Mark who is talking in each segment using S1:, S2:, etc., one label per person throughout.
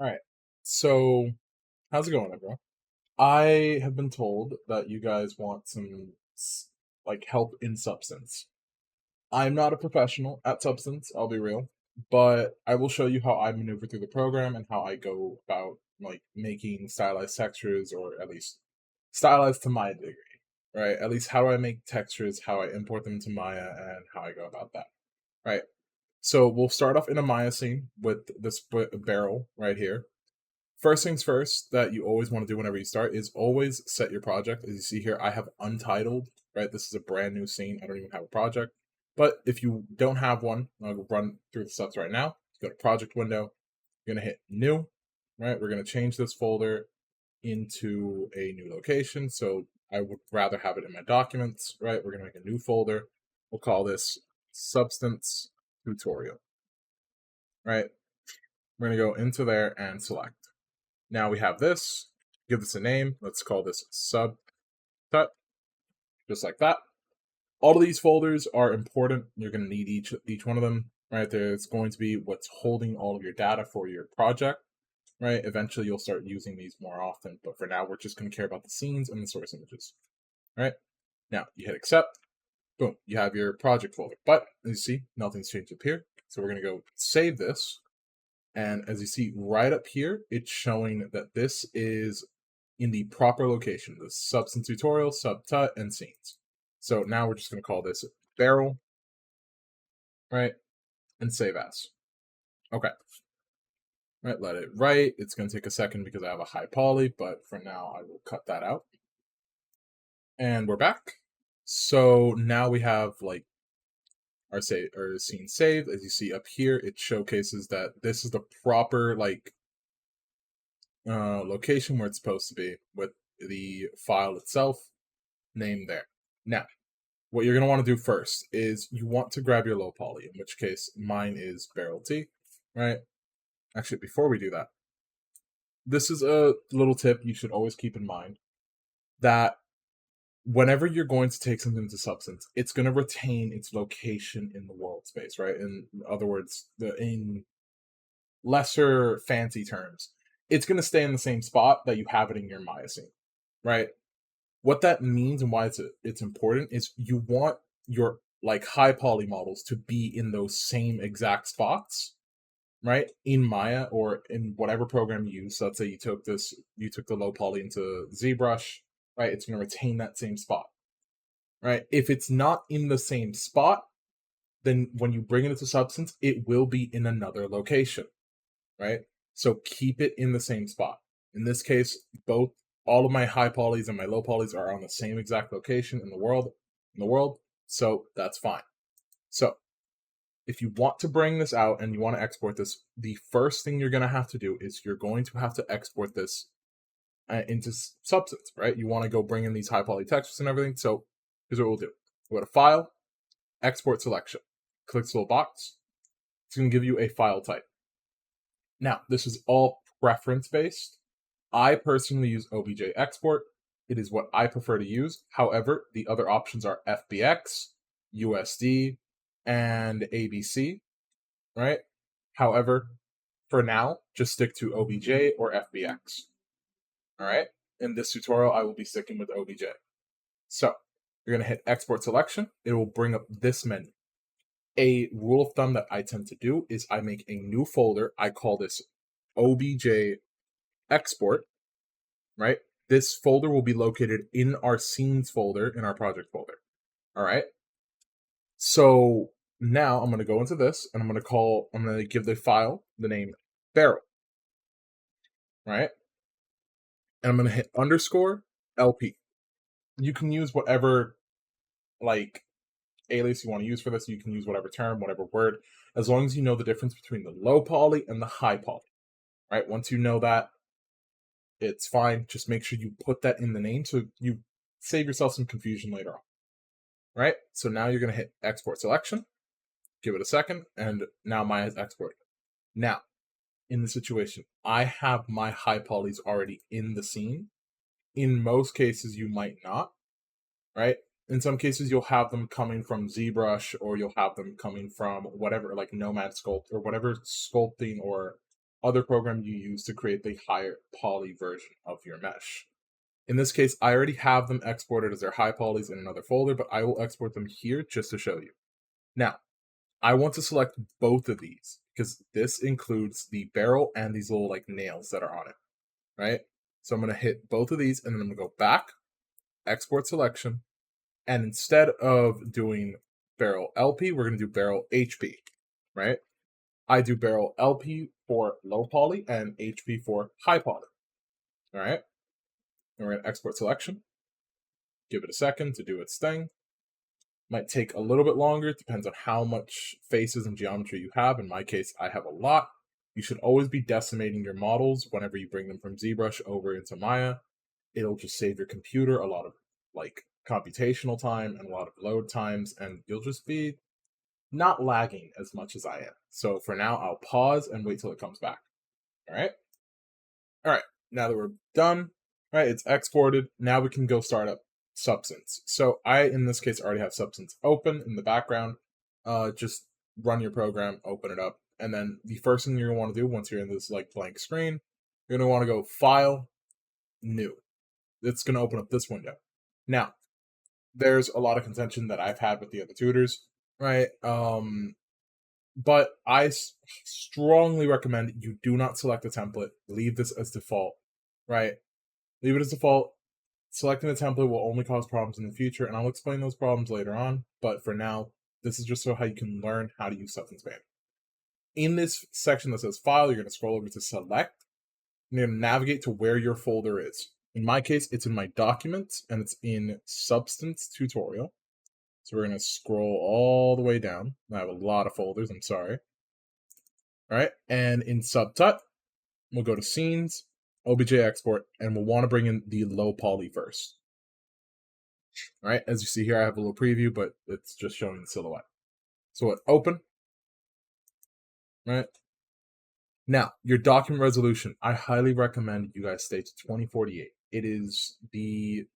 S1: All right. So, how's it going, everyone? I have been told that you guys want some like help in Substance. I'm not a professional at Substance, I'll be real, but I will show you how I maneuver through the program and how I go about like making stylized textures, or at least stylized to my degree, right? At least how do I make textures, how I import them to Maya, and how I go about that, right? So we'll start off in a Maya scene with this barrel right here. First things first that you always want to do whenever you start is always set your project. As you see here, I have untitled, right? This is a brand new scene. I don't even have a project. But if you don't have one, I'll run through the steps right now. Go to project window. You're going to hit new, right? We're going to change this folder into a new location. So I would rather have it in my documents, right? We're going to make a new folder. We'll call this substance tutorial, right? We're going to go into there and select. Now we have this. Give this a name. Let's call this sub tut, just like that. All of these folders are important. You're going to need each one of them. Right there, it's going to be what's holding all of your data for your project. Right. Eventually, you'll start using these more often, but for now, we're just going to care about the scenes and the source images. Right. Now you hit accept. Boom. You have your project folder. But as you see, nothing's changed up here. So we're going to go save this. And as you see right up here, it's showing that this is in the proper location, the substance tutorial, subtut, and scenes. So now we're just going to call this barrel, right? And save as. Okay. Right, let it write. It's going to take a second because I have a high poly, but for now I will cut that out. And we're back. So now we have like our scene saved. As you see up here, it showcases that this is the proper like location where it's supposed to be with the file itself named there. Now, what you're going to want to do first is you want to grab your low poly, in which case mine is Barrel T, right? Actually, before we do that, this is a little tip you should always keep in mind that whenever you're going to take something to Substance, it's going to retain its location in the world space, right? In other words, in lesser fancy terms, it's going to stay in the same spot that you have it in your Maya scene, right? What that means and why it's important is you want your like high poly models to be in those same exact spots, right? In Maya or in whatever program you use. So let's say you took the low poly into ZBrush, right? It's going to retain that same spot, right? If it's not in the same spot, then when you bring it into Substance, it will be in another location, right? So keep it in the same spot. In this case, both all of my high polys and my low polys are on the same exact location in the world, so that's fine. So if you want to bring this out and you want to export this, the first thing you're going to have to do is you're going to have to export this into Substance, right? You want to go bring in these high poly textures and everything. So here's what we'll do. We'll go to File, Export Selection. Click this little box. It's going to give you a file type. Now, this is all preference based. I personally use OBJ export. It is what I prefer to use. However, the other options are FBX, USD, and ABC, right? However, for now, just stick to OBJ or FBX. All right? In this tutorial, I will be sticking with OBJ. So, you're going to hit export selection. It will bring up this menu. A rule of thumb that I tend to do is I make a new folder. I call this OBJ export, right? This folder will be located in our scenes folder, in our project folder. All right. So now I'm going to go into this and I'm going to give the file the name barrel, right? And I'm going to hit underscore LP. You can use whatever like alias you want to use for this. You can use whatever term, whatever word, as long as you know the difference between the low poly and the high poly, right? Once you know that, it's fine. Just make sure you put that in the name so you save yourself some confusion later on. Right? So now you're going to hit export selection, give it a second, and now Maya is exporting. Now, in the situation, I have my high polys already in the scene. In most cases, you might not, right? In some cases, you'll have them coming from ZBrush or you'll have them coming from whatever, like Nomad Sculpt or whatever sculpting or other program you use to create the higher poly version of your mesh. In this case, I already have them exported as their high polys in another folder, but I will export them here just to show you. Now, I want to select both of these because this includes the barrel and these little like nails that are on it, right? So I'm going to hit both of these and then I'm going to go back, export selection, and instead of doing barrel LP, we're going to do barrel HP, right? I do barrel LP for low poly and HP for high poly, all right? And we're going to export selection, give it a second to do its thing. Might take a little bit longer, it depends on how much faces and geometry you have. In my case, I have a lot. You should always be decimating your models whenever you bring them from ZBrush over into Maya. It'll just save your computer a lot of like computational time and a lot of load times, and you'll just be not lagging as much as I am. So for now, I'll pause and wait till it comes back. All right. All right. Now that we're done, right, it's exported. Now we can go start up Substance. So I, in this case, already have Substance open in the background. Just run your program, open it up. And then the first thing you're going to want to do once you're in this like blank screen, you're going to want to go File, New. It's going to open up this window. Now, there's a lot of contention that I've had with the other tutors, right? But I strongly recommend you do not select a template. Leave this as default, right? Leave it as default. Selecting a template will only cause problems in the future, and I'll explain those problems later on. But for now, this is just so how you can learn how to use Substance Painter. In this section that says File, you're going to scroll over to Select, and you're going to navigate to where your folder is. In my case, it's in my Documents, and it's in Substance Tutorial. So we're going to scroll all the way down. I have a lot of folders, I'm sorry. All right, and in Subtut, we'll go to Scenes, OBJ Export, and we'll want to bring in the low poly first. All right, as you see here, I have a little preview, but it's just showing the silhouette. So what, open, right? Now, your document resolution, I highly recommend you guys stay to 2048. It is the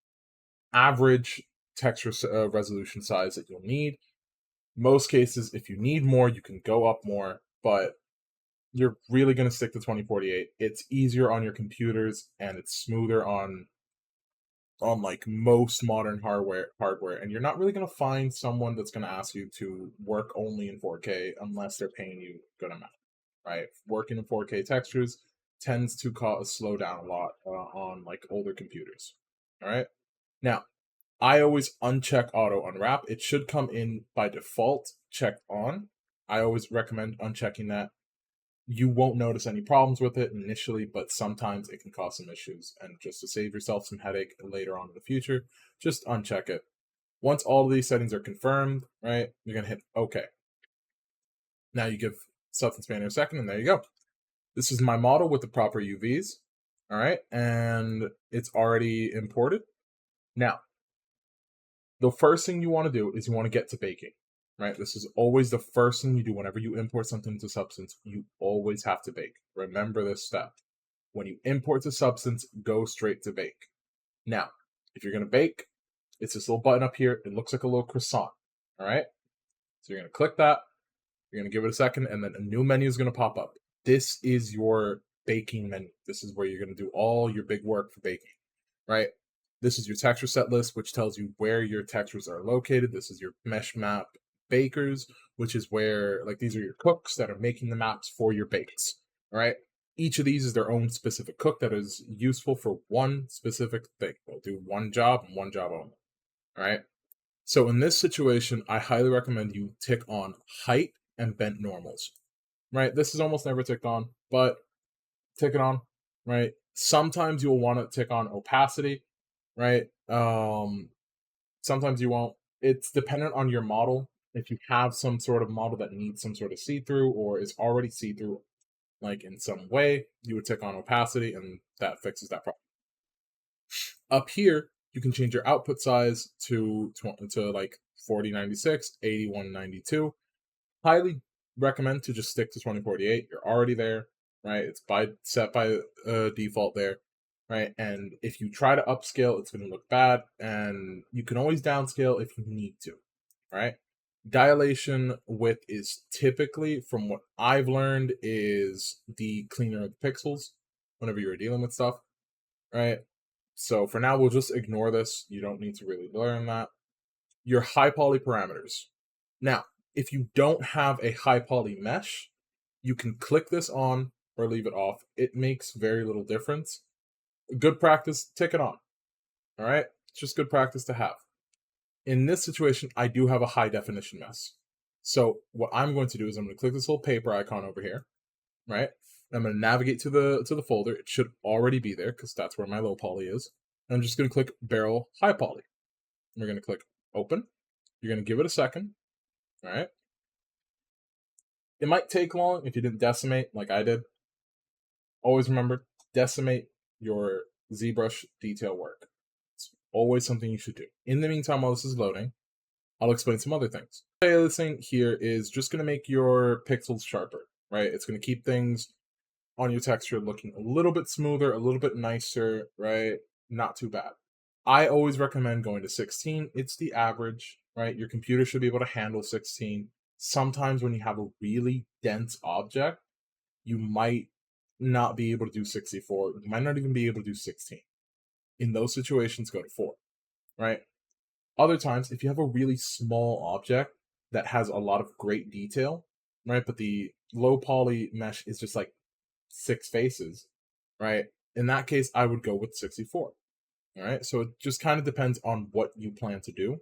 S1: average texture resolution size that you'll need. Most cases, if you need more, you can go up more, but you're really going to stick to 2048. It's easier on your computers and it's smoother on like most modern hardware, and you're not really going to find someone that's going to ask you to work only in 4K unless they're paying you a good amount, right? Working in 4K textures tends to slow down a lot on like older computers. All right, now I always uncheck auto unwrap. It should come in by default checked on. I always recommend unchecking that. You won't notice any problems with it initially, but sometimes it can cause some issues. And just to save yourself some headache later on in the future, just uncheck it. Once all of these settings are confirmed, right, you're going to hit OK. Now you give Substance Painter a second, and there you go. This is my model with the proper UVs, all right, and it's already imported. Now, the first thing you want to do is you want to get to baking. Right, this is always the first thing you do whenever you import something into Substance. You always have to bake. Remember this step. When you import to Substance, go straight to bake. Now, if you're going to bake, it's this little button up here. It looks like a little croissant. All right, so you're going to click that. You're going to give it a second, and then a new menu is going to pop up. This is your baking menu. This is where you're going to do all your big work for baking. Right. This is your texture set list, which tells you where your textures are located. This is your mesh map bakers, which is where like these are your cooks that are making the maps for your bakes. All right, each of these is their own specific cook that is useful for one specific thing. They'll do one job and one job only. All right, so in this situation, I highly recommend you tick on height and bent normals. Right, this is almost never ticked on, but tick it on. Right, sometimes you'll want to tick on opacity. Right, sometimes you won't. It's dependent on your model. If you have some sort of model that needs some sort of see-through or is already see-through, like in some way, you would tick on opacity and that fixes that problem. Up here, you can change your output size to like 4096, 8192. Highly recommend to just stick to 2048. You're already there, right? It's set by default there, right? And if you try to upscale, it's going to look bad, and you can always downscale if you need to, right? Dilation width is typically, from what I've learned, is the cleaner of the pixels whenever you're dealing with stuff, right? So for now, we'll just ignore this. You don't need to really learn that. Your high poly parameters. Now, if you don't have a high poly mesh, you can click this on or leave it off. It makes very little difference. Good practice, tick it on. All right? It's just good practice to have. In this situation, I do have a high definition mesh. So what I'm going to do is I'm going to click this little paper icon over here, right? I'm going to navigate to the folder. It should already be there because that's where my low poly is. And I'm just going to click Barrel High Poly. We're going to click Open. You're going to give it a second, all right? It might take long if you didn't decimate like I did. Always remember, decimate your ZBrush detail work. It's always something you should do. In the meantime, while this is loading, I'll explain some other things. This thing here is just going to make your pixels sharper, right? It's going to keep things on your texture looking a little bit smoother, a little bit nicer, right? Not too bad. I always recommend going to 16. It's the average, right? Your computer should be able to handle 16. Sometimes when you have a really dense object, you might not be able to do 64. You might not even be able to do 16. In those situations, go to 4, right? Other times, if you have a really small object that has a lot of great detail, right, but the low poly mesh is just like 6 faces, right? In that case, I would go with 64. All right, so it just kind of depends on what you plan to do.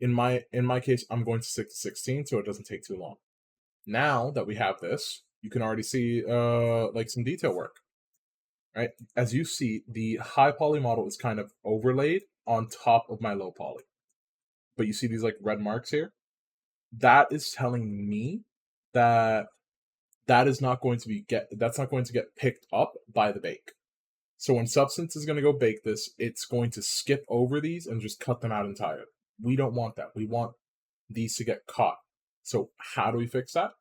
S1: In my case, I'm going to stick to 16, so it doesn't take too long. Now that we have this, you can already see like some detail work, right? As you see, the high poly model is kind of overlaid on top of my low poly. But you see these like red marks here? That is telling me that that's not going to get picked up by the bake. So when Substance is going to go bake this, it's going to skip over these and just cut them out entirely. We don't want that. We want these to get caught. So how do we fix that?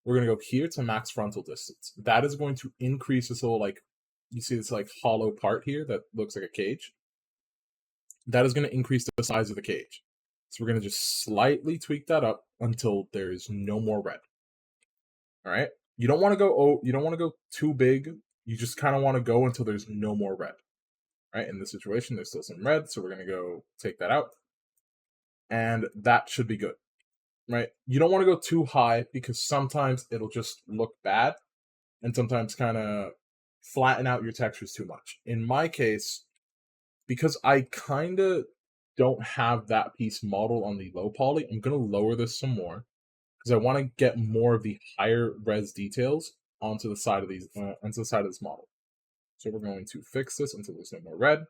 S1: We're going to go here to max frontal distance. That is going to increase this little, like, you see this like hollow part here that looks like a cage. That is going to increase the size of the cage. So we're going to just slightly tweak that up until there is no more red. All right. You don't want to go too big. You just kind of want to go until there's no more red. Right? In this situation, there's still some red, so we're going to go take that out. And that should be good. Right? You don't want to go too high because sometimes it'll just look bad and sometimes kind of flatten out your textures too much. In my case, because I kind of don't have that piece model on the low poly, I'm going to lower this some more because I want to get more of the higher res details onto the side of these onto the side of this model. So we're going to fix this until there's no more red.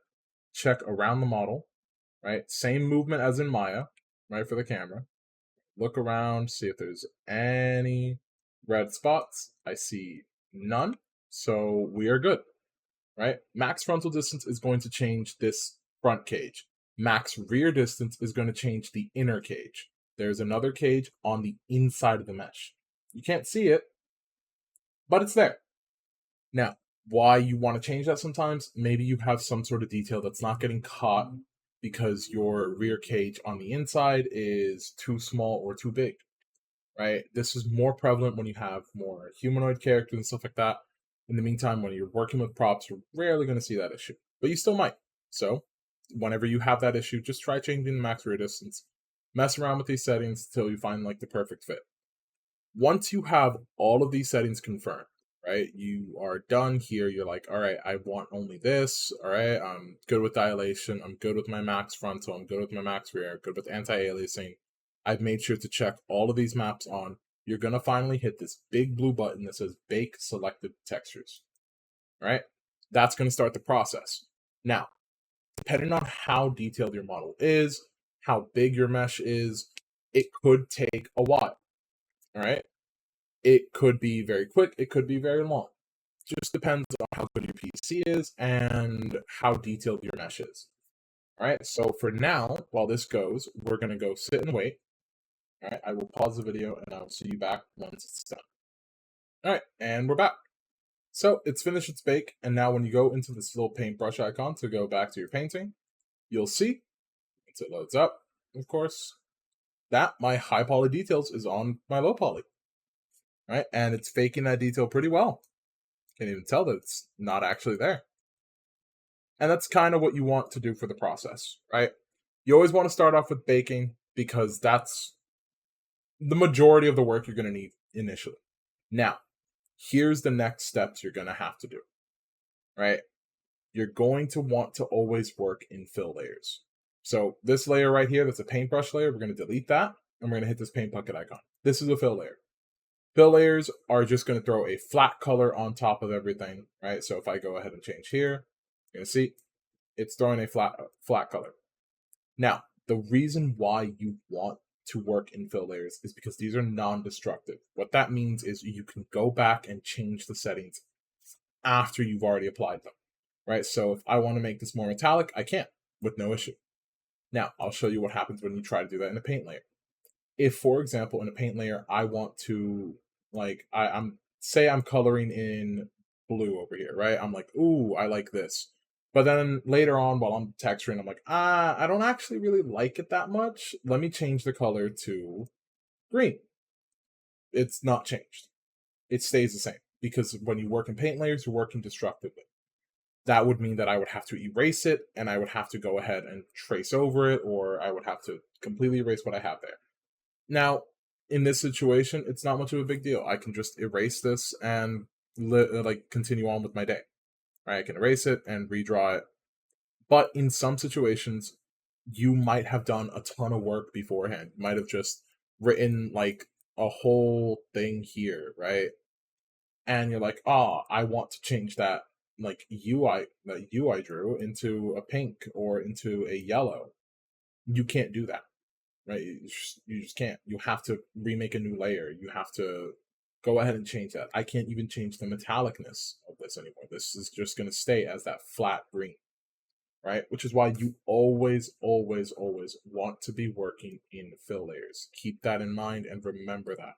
S1: Check around the model, right? Same movement as in Maya, right, for the camera. Look around, see if there's any red spots. I see none, so we are good, right? Max frontal distance is going to change this front cage. Max rear distance is going to change the inner cage. There's another cage on the inside of the mesh. You can't see it, but it's there. Now, why you want to change that sometimes? Maybe you have some sort of detail that's not getting caught because your rear cage on the inside is too small or too big, right? This is more prevalent when you have more humanoid characters and stuff like that. In the meantime, when you're working with props, you're rarely going to see that issue, but you still might. So whenever you have that issue, just try changing the max rear distance. Mess around with these settings until you find like the perfect fit. Once you have all of these settings confirmed, right, you are done here. You're like, all right, I want only this. All right, I'm good with dilation. I'm good with my max frontal. I'm good with my max rear. Good with anti-aliasing. I've made sure to check all of these maps on. You're going to finally hit this big blue button that says Bake Selected Textures. All right, that's going to start the process. Now, depending on how detailed your model is, how big your mesh is, it could take a while. All right. It could be very quick. It could be very long. Just depends on how good your PC is and how detailed your mesh is. All right. So for now, while this goes, we're going to go sit and wait. All right. I will pause the video and I'll see you back once it's done. All right. And we're back. So it's finished its bake. And now when you go into this little paintbrush icon to go back to your painting, you'll see, once it loads up, of course, that my high poly details is on my low poly, right? And it's faking that detail pretty well. Can't even tell that it's not actually there. And that's kind of what you want to do for the process, right? You always want to start off with baking because that's the majority of the work you're going to need initially. Now, here's the next steps you're going to have to do, right? You're going to want to always work in fill layers. So this layer right here, that's a paintbrush layer, we're going to delete that, and we're going to hit this paint bucket icon. This is a fill layer. Fill layers are just going to throw a flat color on top of everything, right? So if I go ahead and change here, you're going to see it's throwing a flat color. Now, the reason why you want to work in fill layers is because these are non-destructive. What that means is you can go back and change the settings after you've already applied them, right? So if I want to make this more metallic, I can with no issue. Now, I'll show you what happens when you try to do that in a paint layer. If, for example, in a paint layer, I want to, like, I'm coloring in blue over here, right? I'm like, ooh, I like this. But then later on, while I'm texturing, I'm like, I don't actually really like it that much. Let me change the color to green. It's not changed. It stays the same because when you work in paint layers, you're working destructively. That would mean that I would have to erase it and I would have to go ahead and trace over it, or I would have to completely erase what I have there. Now, in this situation, it's not much of a big deal. I can just erase this and continue on with my day. Right? I can erase it and redraw it. But in some situations, you might have done a ton of work beforehand. You might have just written like a whole thing here, right? And you're like, oh, I want to change that like UI drew into a pink or into a yellow. You can't do that, right? You just can't. You have to remake a new layer. You have to go ahead and change that. I can't even change the metallicness of this anymore. This is just going to stay as that flat green, right? Which is why you always, always, always want to be working in fill layers. Keep that in mind and remember that.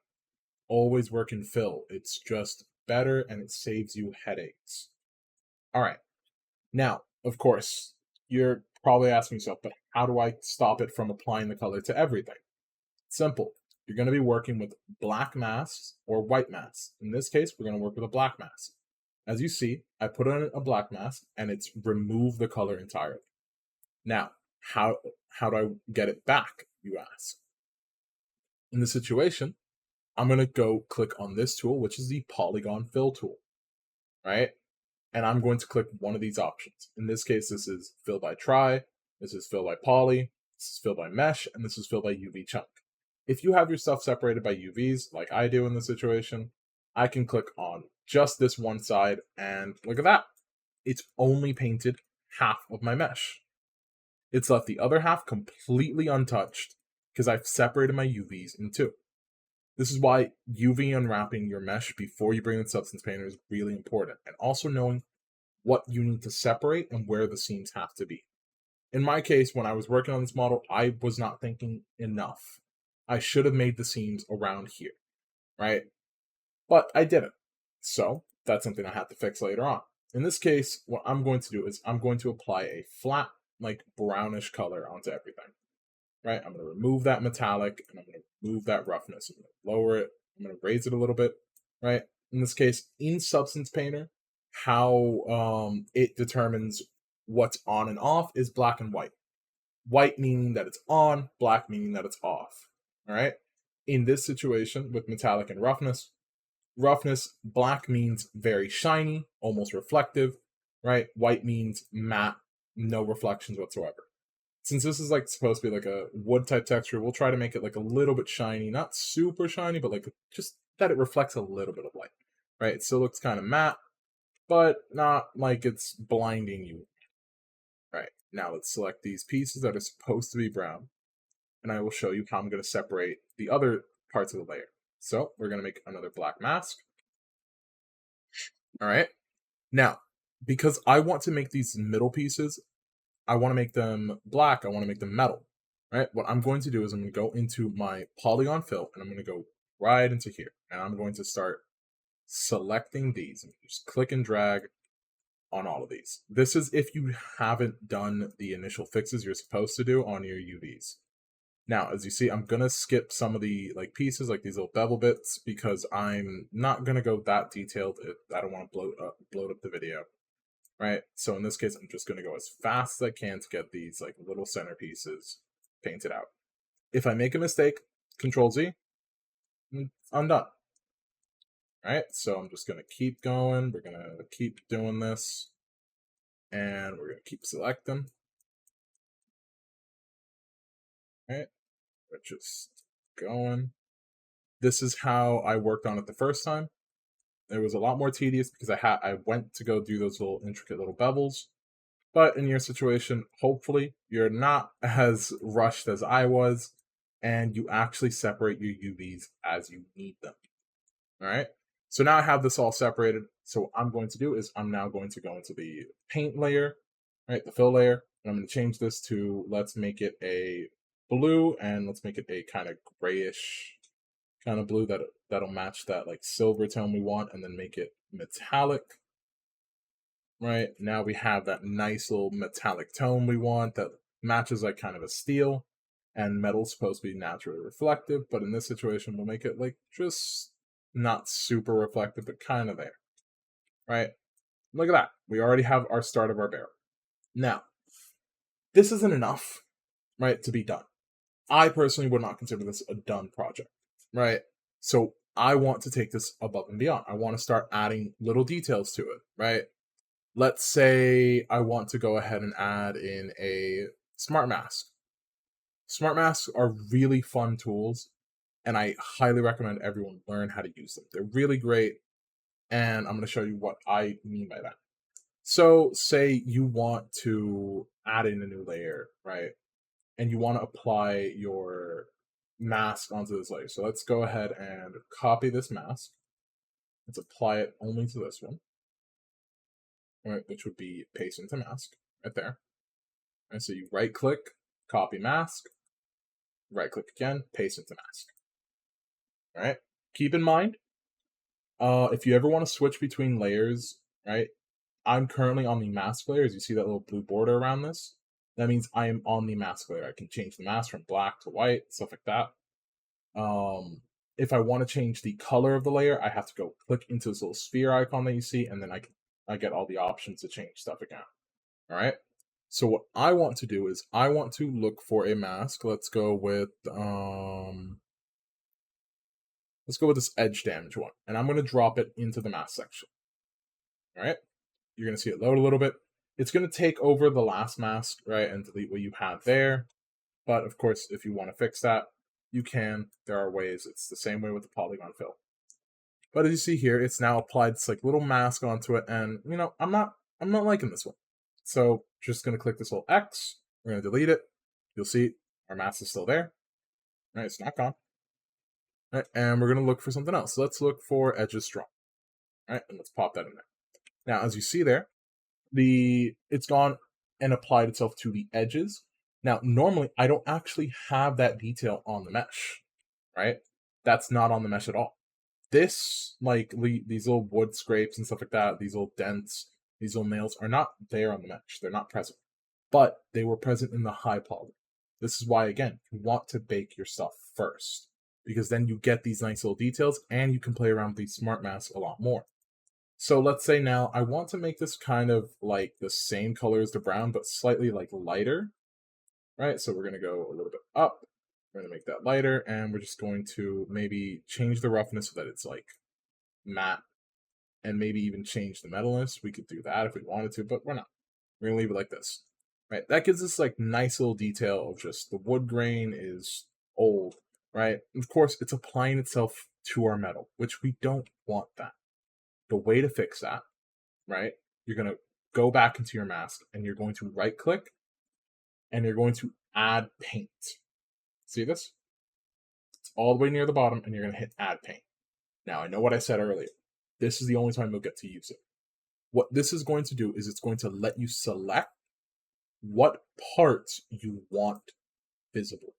S1: Always work in fill. It's just better and it saves you headaches. All right. Now, of course, you're probably asking yourself, but how do I stop it from applying the color to everything? Simple. You're going to be working with black masks or white masks. In this case, we're going to work with a black mask. As you see, I put on a black mask and it's removed the color entirely. Now, how do I get it back, you ask? In this situation, I'm going to go click on this tool, which is the polygon fill tool, right? And I'm going to click one of these options. In this case, this is fill by tri, this is fill by poly, this is fill by mesh, and this is fill by UV chunk. If you have your stuff separated by UVs, like I do in this situation, I can click on just this one side, and look at that. It's only painted half of my mesh. It's left the other half completely untouched because I've separated my UVs in two. This is why UV unwrapping your mesh before you bring in Substance Painter is really important, and also knowing what you need to separate and where the seams have to be. In my case, when I was working on this model, I was not thinking enough. I should have made the seams around here, right? But I didn't. So that's something I had to fix later on. In this case, what I'm going to do is I'm going to apply a flat, like brownish color onto everything, right? I'm going to remove that metallic and I'm going to remove that roughness. I'm going to lower it. I'm going to raise it a little bit, right? In this case, in Substance Painter, how it determines what's on and off is black and white. White meaning that it's on, black meaning that it's off. All right. In this situation with metallic and roughness, black means very shiny, almost reflective, right? White means matte, no reflections whatsoever. Since this is like supposed to be like a wood type texture, we'll try to make it like a little bit shiny, not super shiny, but like just that it reflects a little bit of light, right? It still looks kind of matte, but not like it's blinding you. Right, now let's select these pieces that are supposed to be brown, and I will show you how I'm going to separate the other parts of the layer. So we're going to make another black mask. All right, now, because I want to make these middle pieces, I want to make them black, I want to make them metal, right? What I'm going to do is I'm going to go into my polygon fill, and I'm going to go right into here, and I'm going to start selecting these. Just click and drag on all of these. This is if you haven't done the initial fixes you're supposed to do on your UVs. Now, as you see, I'm going to skip some of the like pieces, like these little bevel bits, because I'm not going to go that detailed. I don't want to bloat up the video, right? So in this case, I'm just going to go as fast as I can to get these like little centerpieces painted out. If I make a mistake, Control Z, I'm done. All right, so I'm just going to keep going. We're going to keep doing this, and we're going to keep selecting. All right, we're just going. This is how I worked on it the first time. It was a lot more tedious because I went to go do those little intricate little bevels. But in your situation, hopefully you're not as rushed as I was, and you actually separate your UVs as you need them. All right. So now I have this all separated. So what I'm going to do is I'm now going to go into the paint layer, right, the fill layer, and I'm going to change this to, let's make it a blue, and let's make it a kind of grayish kind of blue that'll match that like silver tone we want, and then make it metallic. Right, now we have that nice little metallic tone we want that matches like kind of a steel, and metal's supposed to be naturally reflective, but in this situation we'll make it like just not super reflective, but kind of there. Right, look at that, we already have our start of our barrel. Now this isn't enough, right, to be done. I personally would not consider this a done project, right? So I want to take this above and beyond. I want to start adding little details to it, right? Let's say I want to go ahead and add in a smart mask. Smart masks are really fun tools, and I highly recommend everyone learn how to use them. They're really great, and I'm going to show you what I mean by that. So say you want to add in a new layer, right? And you want to apply your mask onto this layer. So let's go ahead and copy this mask. Let's apply it only to this one, right, which would be paste into mask right there. And so you right click, copy mask, right click again, paste into mask. All right. Keep in mind, if you ever want to switch between layers, right? I'm currently on the mask layer. As you see that little blue border around this, that means I am on the mask layer. I can change the mask from black to white, stuff like that. If I want to change the color of the layer, I have to go click into this little sphere icon that you see, and then I get all the options to change stuff again. All right. So what I want to do is I want to look for a mask. Let's go with this edge damage one, and I'm going to drop it into the mask section. All right. You're going to see it load a little bit. It's going to take over the last mask, right, and delete what you had there. But of course, if you want to fix that, you can. There are ways. It's the same way with the polygon fill. But as you see here, it's now applied this like little mask onto it, and you know, I'm not liking this one. So just gonna click this little X. We're gonna delete it. You'll see our mask is still there. Right, it's not gone. Right, and we're gonna look for something else. So let's look for edges strong. Right, and let's pop that in there. Now, as you see there, it's gone and applied itself to the edges. Now, normally I don't actually have that detail on the mesh, right? That's not on the mesh at all. This, like these little wood scrapes and stuff like that, these little dents, these little nails are not there on the mesh. They're not present, but they were present in the high poly. This is why, again, you want to bake your stuff first, because then you get these nice little details and you can play around with these smart masks a lot more. So let's say now I want to make this kind of like the same color as the brown, but slightly like lighter, right? So we're going to go a little bit up. We're going to make that lighter, and we're just going to maybe change the roughness so that it's like matte, and maybe even change the metalness. We could do that if we wanted to, but we're not. We're going to leave it like this, right? That gives us like nice little detail of just the wood grain is old, right? Of course, it's applying itself to our metal, which we don't want that. The way to fix that, right? You're going to go back into your mask, and you're going to right click, and you're going to add paint. See this? It's all the way near the bottom, and you're going to hit add paint. Now, I know what I said earlier. This is the only time you'll get to use it. What this is going to do is it's going to let you select what parts you want visible,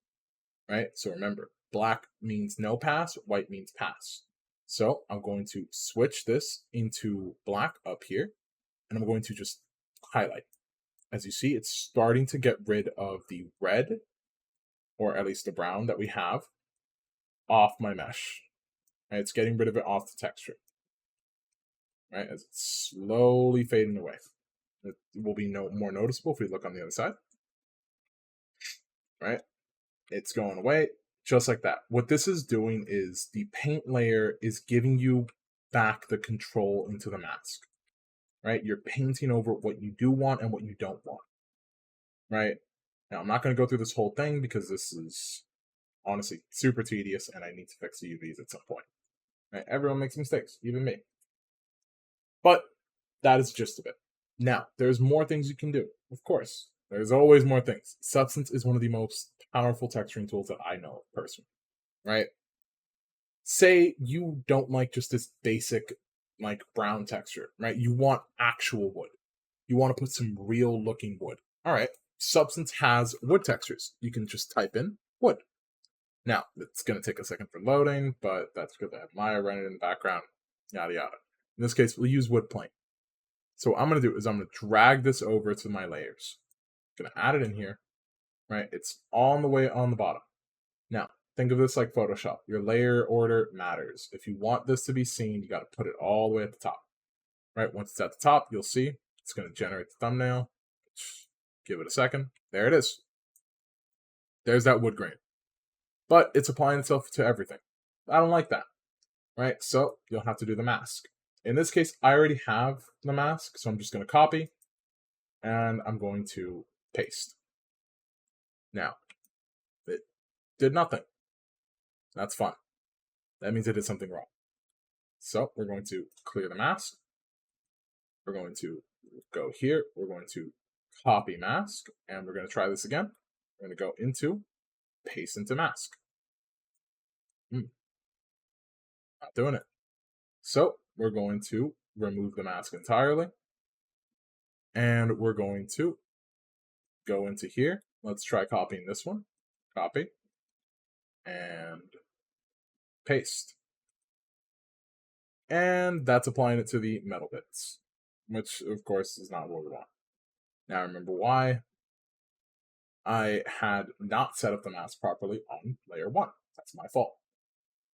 S1: right? So remember, black means no pass, white means pass. So I'm going to switch this into black up here, and I'm going to just highlight. As you see, it's starting to get rid of the red, or at least the brown that we have, off my mesh. And it's getting rid of it off the texture, right? As it's slowly fading away. It will be more noticeable if we look on the other side, right? It's going away just like that. What this is doing is the paint layer is giving you back the control into the mask, right? You're painting over what you do want and what you don't want, right? Now, I'm not going to go through this whole thing because this is honestly super tedious and I need to fix the UVs at some point. Right? Everyone makes mistakes, even me. But that is just a bit. Now, there's more things you can do. Of course, there's always more things. Substance is one of the most powerful texturing tools that I know of personally, right? Say you don't like just this basic like brown texture, right? You want actual wood. You want to put some real looking wood. All right. Substance has wood textures. You can just type in wood. Now, it's going to take a second for loading, but that's good. I have Maya running in the background, yada, yada. In this case, we'll use wood plane. So what I'm going to do is I'm going to drag this over to my layers. I'm going to add it in here, right? It's all the way on the bottom. Now, think of this like Photoshop. Your layer order matters. If you want this to be seen, you got to put it all the way at the top, right? Once it's at the top, you'll see it's going to generate the thumbnail. Give it a second. There it is. There's that wood grain. But it's applying itself to everything. I don't like that, right? So you'll have to do the mask. In this case, I already have the mask, so I'm just going to copy, and I'm going to paste. Now, it did nothing. That's fun. That means it did something wrong. So we're going to clear the mask. We're going to go here. We're going to copy mask, and we're going to try this again. We're going to go into paste into mask. Not doing it. So we're going to remove the mask entirely. And we're going to go into here. Let's try copying this one. Copy. And paste. And that's applying it to the metal bits, which of course is not what we want. Now remember why I had not set up the mask properly on layer 1. That's my fault.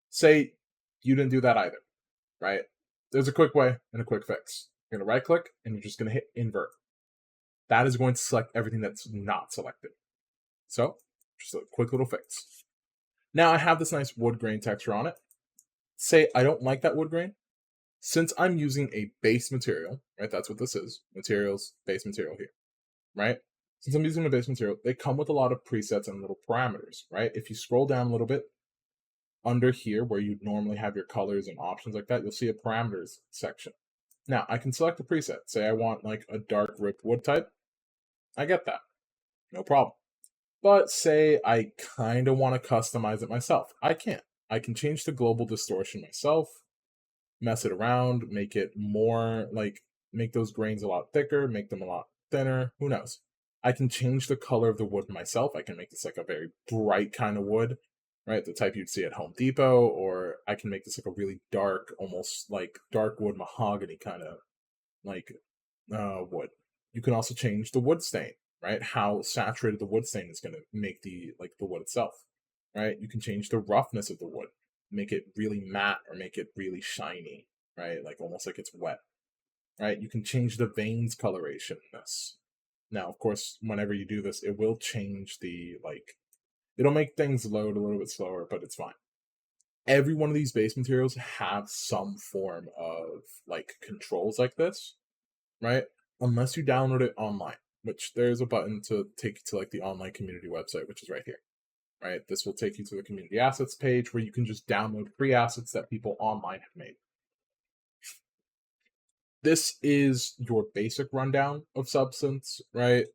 S1: Say you didn't do that either, right? There's a quick way and a quick fix. You're going to right click and you're just going to hit invert. That is going to select everything that's not selected. So just a quick little fix. Now I have this nice wood grain texture on it. Say I don't like that wood grain. Since I'm using a base material, right? That's what this is. Materials, base material here, right? Since I'm using a base material, they come with a lot of presets and little parameters, right? If you scroll down a little bit, under here where you normally have your colors and options like that, you'll see a parameters section. Now, I can select a preset. Say I want like a dark ripped wood type. I get that. No problem. But say I kind of want to customize it myself. I can't. I can change the global distortion myself, mess it around, make it more like, make those grains a lot thicker, make them a lot thinner. Who knows? I can change the color of the wood myself. I can make this like a very bright kind of wood, right? The type you'd see at Home Depot, or I can make this like a really dark, almost like dark wood mahogany kind of like wood. You can also change the wood stain, right? How saturated the wood stain is going to make the wood itself, right? You can change the roughness of the wood, make it really matte or make it really shiny, right? Like almost like it's wet, right? You can change the veins coloration in this. Now, of course, whenever you do this, it will change the, it'll make things load a little bit slower, but it's fine. Every one of these base materials have some form of, controls like this, right? Unless you download it online, which there's a button to take you to, the online community website, which is right here, right? This will take you to the community assets page where you can just download free assets that people online have made. This is your basic rundown of Substance, right?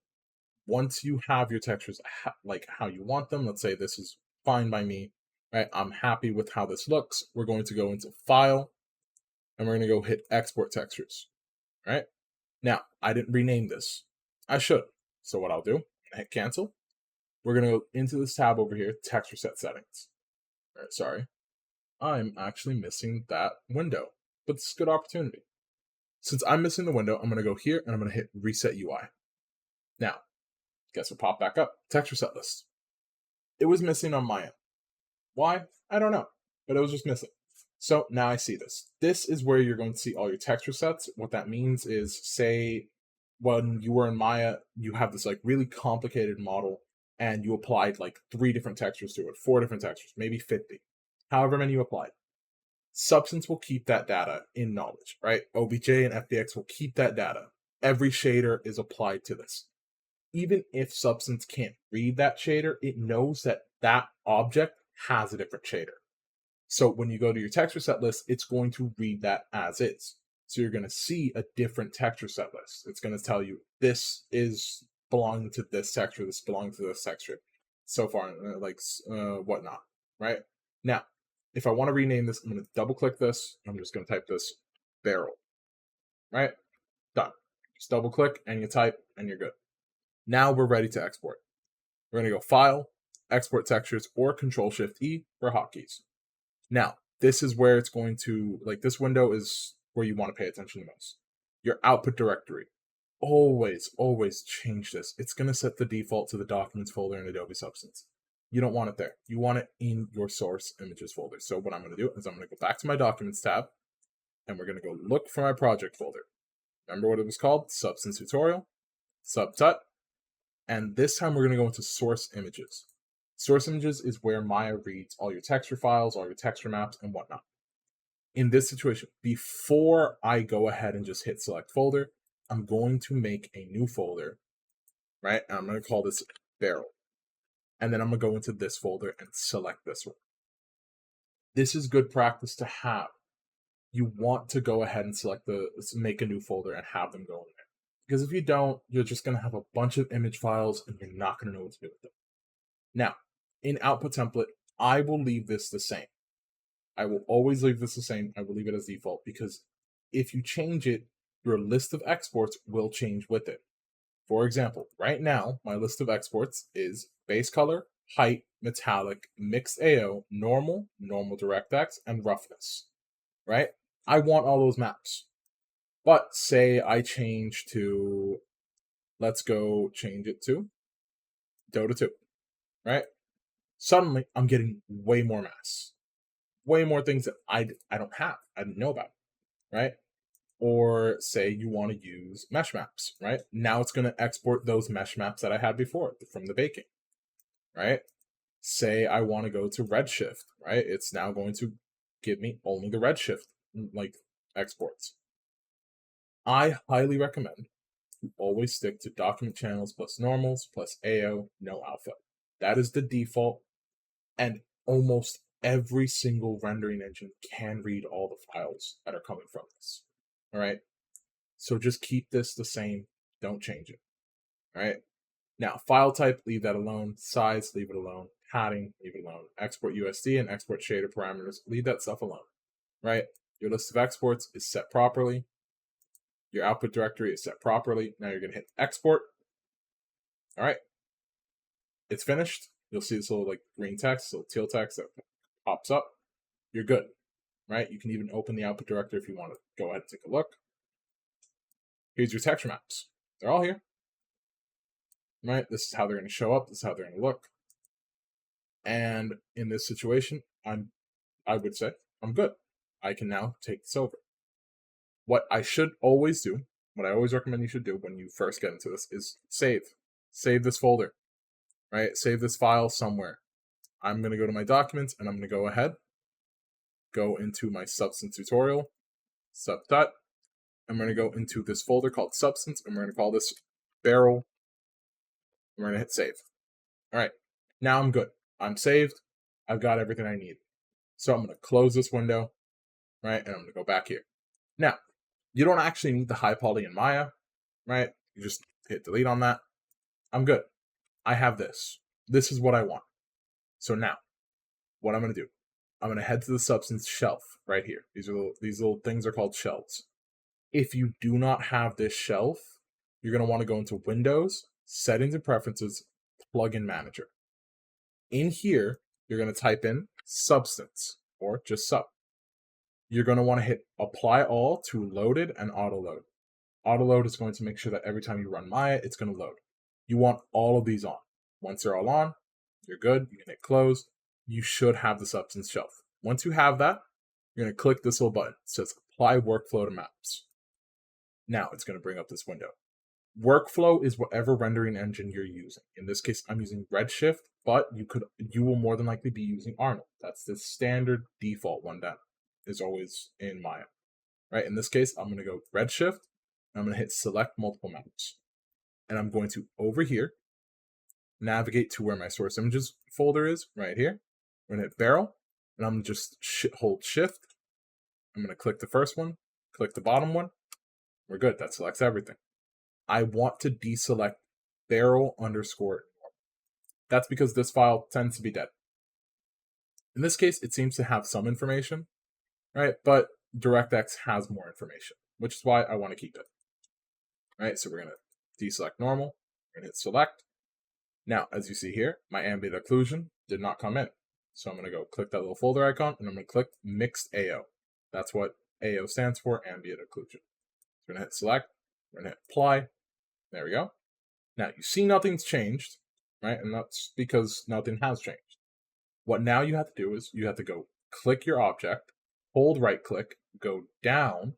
S1: Once you have your textures like how you want them, let's say this is fine by me, right? I'm happy with how this looks. We're going to go into File, and we're going to go hit Export Textures, right? Now, I didn't rename this. I should. So what I'll do, hit Cancel. We're going to go into this tab over here, Texture Set Settings. All right, sorry. I'm actually missing that window, but it's a good opportunity. Since I'm missing the window, I'm going to go here and I'm going to hit Reset UI. Now, guess what popped back up? Texture set list. It was missing on my end. Why? I don't know, but it was just missing. So now I see this. This is where you're going to see all your texture sets. What that means is, say, when you were in Maya, you have this like really complicated model and you applied like 3 different textures to it, 4 different textures, maybe 50, however many you applied. Substance will keep that data in knowledge, right? OBJ and FBX will keep that data. Every shader is applied to this. Even if Substance can't read that shader, it knows that that object has a different shader. So when you go to your texture set list, it's going to read that as is. So you're going to see a different texture set list. It's going to tell you this is belonging to this texture, this belongs to this texture, so far, whatnot, right? Now, if I want to rename this, I'm going to double click this. I'm just going to type this barrel, right? Done. Just double click and you type and you're good. Now we're ready to export. We're going to go File, Export Textures, or Control-Shift-E for hotkeys. Now, this is where it's going to, this window is where you want to pay attention the most. Your output directory. Always change this. It's going to set the default to the Documents folder in Adobe Substance. You don't want it there. You want it in your source images folder. So what I'm going to do is I'm going to go back to my Documents tab, and we're going to go look for my project folder. Remember what it was called? Substance Tutorial, Subtut, and this time we're going to go into Source Images. Source Images is where Maya reads all your texture files, all your texture maps, and whatnot. In this situation, before I go ahead and just hit Select Folder, I'm going to make a new folder, right? And I'm going to call this Barrel. And then I'm going to go into this folder and select this one. This is good practice to have. You want to go ahead and make a new folder and have them go in there. Because if you don't, you're just going to have a bunch of image files and you're not going to know what to do with them. Now, in Output Template, I will leave this the same. I will always leave this the same. I will leave it as default because if you change it, your list of exports will change with it. For example, right now, my list of exports is base color, height, metallic, mixed AO, normal, normal DirectX, and roughness, right? I want all those maps. But say I change to, let's go change it to Dota 2, right? Suddenly, I'm getting way more mass. Way more things that I don't have, I didn't know about, right? Or say you want to use mesh maps, right? Now it's going to export those mesh maps that I had before from the baking, right? Say I want to go to Redshift, right? It's now going to give me only the Redshift exports. I highly recommend you always stick to document channels plus normals plus AO, no alpha. That is the default, and almost every single rendering engine can read all the files that are coming from this. All right. So just keep this the same. Don't change it. All right. Now, file type, leave that alone. Size, leave it alone. Padding, leave it alone. Export USD and export shader parameters, leave that stuff alone. Right. Your list of exports is set properly. Your output directory is set properly. Now you're going to hit export. All right. It's finished. You'll see this little green text, little teal text that pops up. You're good. Right? You can even open the output directory if you want to go ahead and take a look. Here's your texture maps. They're all here. Right? This is how they're going to show up. This is how they're going to look. And in this situation, I would say I'm good. I can now take this over. What I should always do, what I always recommend you should do when you first get into this is save. Save this folder. Right? Save this file somewhere. I'm going to go to my documents and I'm going to go ahead, go into my Substance Tutorial, Subtut. I'm going to go into this folder called Substance, and we're going to call this Barrel. We're going to hit save. All right, now I'm good. I'm saved. I've got everything I need. So I'm going to close this window, right, and I'm going to go back here. Now, you don't actually need the high poly in Maya, right? You just hit delete on that. I'm good. I have this. This is what I want. So now, what I'm going to do, I'm going to head to the Substance shelf right here. These little things are called shelves. If you do not have this shelf, you're going to want to go into Windows, Settings and Preferences, Plugin Manager. In here, you're going to type in Substance, or just Sub. You're going to want to hit Apply All to Loaded and Auto Load. Auto Load is going to make sure that every time you run Maya, it's going to load. You want all of these on. Once they're all on, You're good. You can hit close. You should have the Substance shelf. Once you have that, you're going to click this little button. It says Apply Workflow to Maps. Now it's going to bring up this window. Workflow is whatever rendering engine you're using. In this case, I'm using Redshift, but you will more than likely be using Arnold. That's the standard default one that is always in Maya. Right? In this case, I'm going to go Redshift. I'm going to hit Select Multiple Maps. And I'm going to, over here, navigate to where my source images folder is, right here. I'm going to hit Barrel, and I'm going to just hold Shift. I'm going to click the first one, click the bottom one. We're good. That selects everything. I want to deselect barrel_. That's because this file tends to be dead. In this case, it seems to have some information, right? But DirectX has more information, which is why I want to keep it. Right, so we're going to deselect normal. We're going to hit select. Now, as you see here, my ambient occlusion did not come in. So I'm going to go click that little folder icon, and I'm going to click Mixed AO. That's what AO stands for, ambient occlusion. So we're going to hit select. We're going to hit apply. There we go. Now, you see nothing's changed, right? And that's because nothing has changed. What now you have to do is you have to go click your object, hold right click, go down,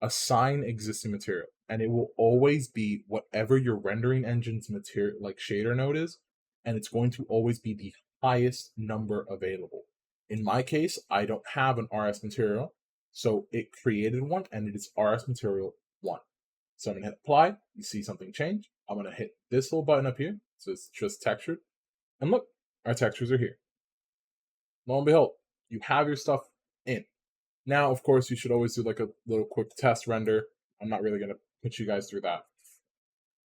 S1: assign existing material. And it will always be whatever your rendering engine's material, like shader node is, and it's going to always be the highest number available. In my case, I don't have an RS material, so it created one, and it is RS material 1. So I'm going to hit apply. You see something change. I'm going to hit this little button up here. So it's just textured. And look, our textures are here. Lo and behold, you have your stuff in. Now, of course, you should always do like a little quick test render. I'm not really going to put you guys through that.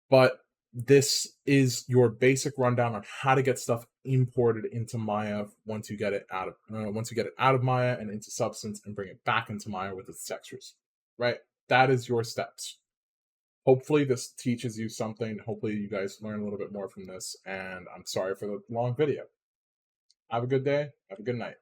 S1: But this is your basic rundown on how to get stuff imported into Maya once you get it out of Maya and into Substance and bring it back into Maya with its textures. Right? That is your steps. Hopefully this teaches you something. Hopefully you guys learn a little bit more from this. And I'm sorry for the long video. Have a good day. Have a good night.